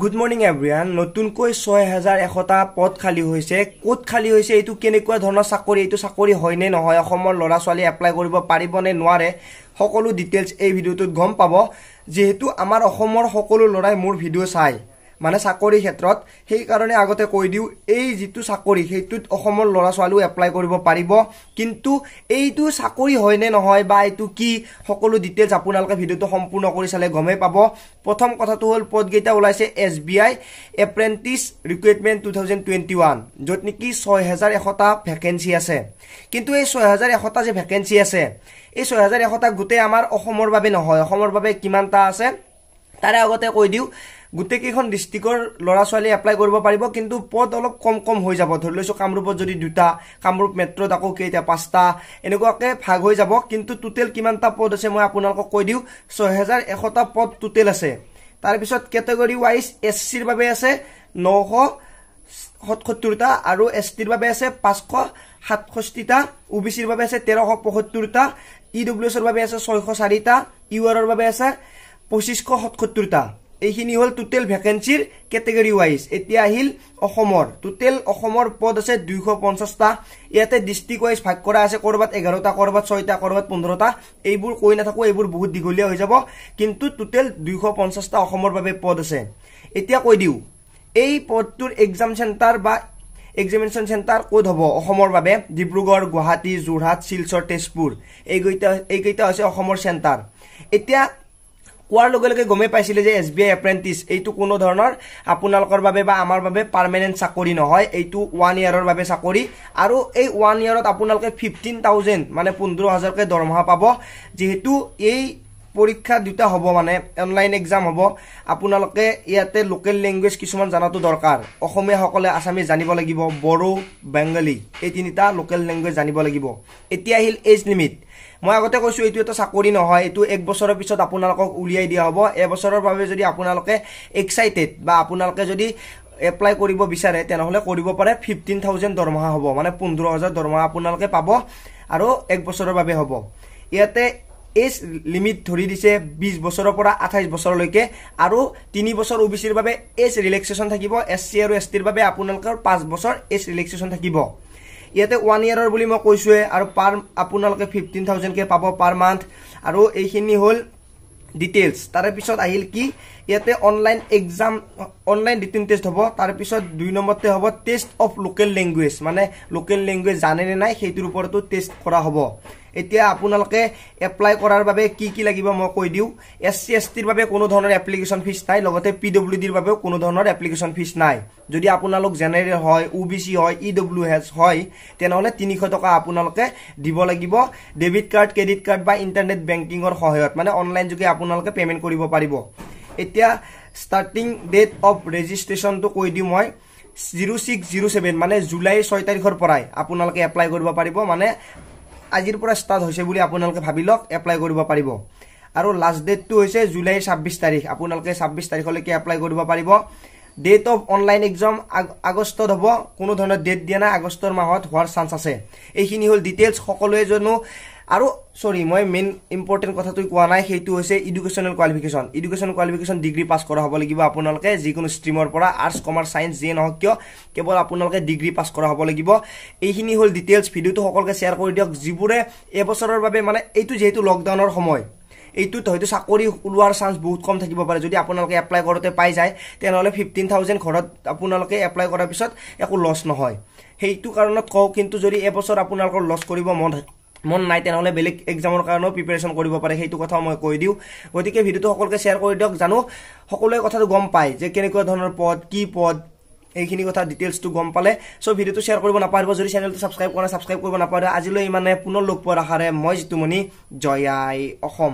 Good morning everyone. নতুনকৈ 6100টা পদ খালি হৈছে। কোত খালি হৈছে এটো কেনেকুৱা ধৰণৰ চাকৰি এটো চাকৰি হয় নে নহয় অসমৰ লৰা ছোৱালী এপ্লাই কৰিব পাৰিব নে নোৱাৰে সকলো ডিটেইলছ এই ভিডিওটোত গম পাব যেহেতু আমাৰ অসমৰ সকলো লৰাই মোৰ ভিডিও চাই মানে চাকৰি ক্ষেত্ৰত সেই কাৰণে আগতে কৈ দিও এই যেটো চাকৰি হেতুত অসমৰ লৰা ছোৱালীও এপ্লাই কৰিব পাৰিব কিন্তু এইটো চাকৰি হয় নে নহয় বা এটো কি সকলো ডিটেইলছ আপোনালোকে ভিডিওটো সম্পূৰ্ণ কৰি চালে গমে পাব প্ৰথম কথাটো হল পদগেটা ওলাইছে SBI এপ্ৰেন্টিছ ৰিক্ৰুটমেন্ট 2021 যত নেকি 6100টা ভ্যাকেন্সি আছে কিন্তু এই 6100টা যে ভ্যাকেন্সি আছে এই 6100টা গুটে আমাৰ অসমৰ বাবে নহয় অসমৰ বাবে কিমানটা আছে তাৰে আগতে কৈ দিও গুটে কিখন ডিস্ট্ৰিক্টৰ লৰা ছোৱালী এপ্লাই কৰিব পাৰিব কিন্তু পদ অলপ কম হৈ যাব ধৰি লৈছো কামৰূপত যদি দুটা কামৰূপ মেট্ৰত আকৌ কেইটা পাঁচটা এনেকুৱাকে ভাগ হৈ যাব কিন্তু টোটাল কিমানটা পদ আছে মই আপোনালোকক কৈ দিও 6100টা পদ টোটাল আছে তাৰ পিছত ক্যাটাগৰি ওয়াইজ SC ৰ বাবে আছে 977টা আৰু ST ৰ বাবে আছে 567টা OBC ৰ বাবে আছে 1375টা EWS ৰ বাবে আছে 604টা UR ৰ বাবে আছে 2577টা এইখিনি হল টোটাল ভ্যাকেন্সিৰ ক্যাটাগৰি ওয়াইজ এতিয়া আহিল অসমৰ টোটাল অসমৰ পদ আছে 250টা ইয়াতে ডিস্ট্ৰিক্ট ওয়াইজ ভাগ কৰা আছে কৰবাত 11টা কৰবাত 6টা কৰবাত 15টা এইবোৰ কৈ নাথাকো এইবোৰ বহুত দিগলীয়া হৈ যাব কিন্তু টোটাল 250টা অসমৰ বাবে পদ আছে এতিয়া কৈ দিও এই পদটোৰ এক্সাম সেন্টাৰ বা এক্সামিনেশন সেন্টাৰ কোড হ'ব অসমৰ বাবে ডিব্ৰুগড় গুৱাহাটী যোৰহাট শিলচৰ তেজপুৰ এইকেইটা আছে অসমৰ সেন্টাৰ এতিয়া কোৱাৰ লগে লগে গমে পাইছিলে যে SBI এপ্ৰেন্টিছ এইটো কোনো ধৰণৰ আপোনালোকৰ বাবে বা আমাৰ বাবে পাৰ্মানেন্ট চাকৰি নহয় এইটো 1 ইয়াৰৰ বাবে চাকৰি আৰু এই 1 ইয়াৰত আপোনালোকে 15000 মানে 15000 কে দৰমহা পাব যেহেতু এই পৰীক্ষা দুটা হ'ব মানে অনলাইন এক্সাম হ'ব আপোনালোকে ইয়াতে লোকেল ল্যাঙ্গুৱেজ কিছুমান জানাটো দৰকাৰ অসমীয়া সকলে আসামী জানিব লাগিব বড়ো বেংগলী এই তিনিটা লোকেল ল্যাঙ্গুৱেজ জানিব লাগিব এতিয়া আহিল এজ লিমিট মই আগতে কৈছো এইটো এটা চাকৰি নহয় এইটো এক বছৰৰ পিছত আপোনালোকক উলিয়াই দিয়া হ'ব এক বছৰৰ বাবে যদি আপোনালোকে এক্সাইটেড বা আপোনালোকে যদি এপ্লাই কৰিব বিচাৰে তেনেহলে কৰিব পাৰে 15000 দৰমহা হ'ব মানে 15000 দৰমহা আপোনালোকে পাব আৰু এক বছৰৰ বাবে হ'ব ইয়াতে এজ লিমিট ধৰি দিছে 20 বছৰৰ পৰা 28 বছৰলৈকে আৰু 3 বছৰ OBC ৰ বাবে এজ ৰিলেক্সেশন থাকিব SC আৰু ST ৰ বাবে আপোনালোকৰ 5 বছৰ এজ ৰিলেক্সেশন থাকিব ইয়াতে 1 ইয়াৰৰ বুলি মই কৈছোৱে আৰু পাৰ আপোনালোকে 15000 কে পাব পাৰ মান্থ আৰু এইখিনি হল ডিটেইলছ তাৰে পিছত আহিল কি ইয়াতে online exam online written test হ'ব তাৰে পিছত 2 নম্বৰতে হ'ব টেষ্ট অফ লোকেল ল্যাঙ্গুৱেজ মানে লোকেল ল্যাঙ্গুৱেজ জানে নে নাই সেইটোৰ ওপৰতো টেষ্ট কৰা হ'ব এতিয়া আপোনালোকে এপ্লাই কৰাৰ বাবে কি লাগিব মই কৈ দিও SC ST ৰ বাবে কোনো ধৰণৰ এপ্লিকেশন ফিস নাই লগতে PWD ৰ বাবে কোনো ধৰণৰ এপ্লিকেশন ফিস নাই যদি আপোনালোক জেনাৰেল হয় OBC হয় EWS হয় তেনেহলে 300 টকা আপোনালোকে দিব লাগিব ডেবিট কাৰ্ড ক্ৰেডিট কাৰ্ড বা ইন্টাৰনেট বেংকিংৰ সহায়ত মানে অনলাইন যোগে আপোনালোকে পেমেন্ট কৰিব পাৰিব এতিয়া স্টাৰ্টিং ডেট অফ ৰেজিষ্ট্ৰেচন তো কৈ দিও মই 0607 মানে জুলাই 6 তাৰিখৰ পৰাই আপোনালোকে এপ্লাই কৰিব পাৰিব মানে আজিৰ পৰা ষ্টাৰ্ট হৈছে বুলি আপোনালোকে ভাবিলক এপ্লাই কৰিব পাৰিব আৰু লাষ্ট ডেট টো হৈছে জুলাই 26 তাৰিখ আপোনালোকে 26 তাৰিখলৈকে এপ্লাই কৰিব পাৰিব ডেট অফ অনলাইন এক্সাম আগষ্টত হ'ব কোনো ধৰণৰ ডেট দিয়া নাই আগষ্টৰ মাহত হোৱাৰ চান্স আছে এইখিনি হল ডিটেইলছ সকলোৱে জানো আৰু সৰি মই মেইন ইম্পৰ্টেন্ট কথাটো কোৱা নাই সেইটো হৈছে এডুকেশনাল কোৱালিফিকেশন ডিগ্ৰী পাস কৰা হ'ব লাগিব আপোনালোকে যিকোনো ষ্ট্ৰীমৰ পৰা আৰ্টস কমাৰ্চ সায়েন্স যি নহওক কিয় কেৱল আপোনালোকে ডিগ্ৰী পাস কৰা হ'ব লাগিব এইখিনি হল ডিটেইলছ ভিডিওটো সকলোকে শেয়াৰ কৰি দিয়ক যিবোৰে এবছৰৰ বাবে মানে এইটো যেহেতু লকডাউনৰ সময় এইটো হয়তো চাকৰি ওলোৱাৰ চান্স বহুত কম থাকিব পাৰে যদি আপোনালোকে এপ্লাই কৰোতে পাই যায় তেনেহলে 15000 ঘৰত আপোনালোকে এপ্লাই কৰাৰ পিছত একো লছ নহয় সেইটো কাৰণত কও কিন্তু যদি এবছৰ আপোনালোকৰ লছ কৰিব মন নাই তেনেহলে বেলেগ এক্সামৰ কাৰণে প্ৰিপাৰেচন কৰিব পাৰে সেইটো কথা মই কৈ দিও গতিকে ভিডিওটো সকলোকে শেয়াৰ কৰি দিয়ক জানো সকলোৱে কথাটো গম পায় যে কেনেকুৱা ধৰণৰ পদ কি পদ এইখিনি কথা ডিটেইলছ তো গম পালে সো ভিডিওটো শেয়াৰ কৰিব নাপাৰিব যদি চেনেলটো সাবস্ক্ৰাইব কৰিব নাপাৰে আজিলৈ ইমানে পুনৰ লগ পোৱাৰ আশাৰে মই জিতুমণি জয় আই অসম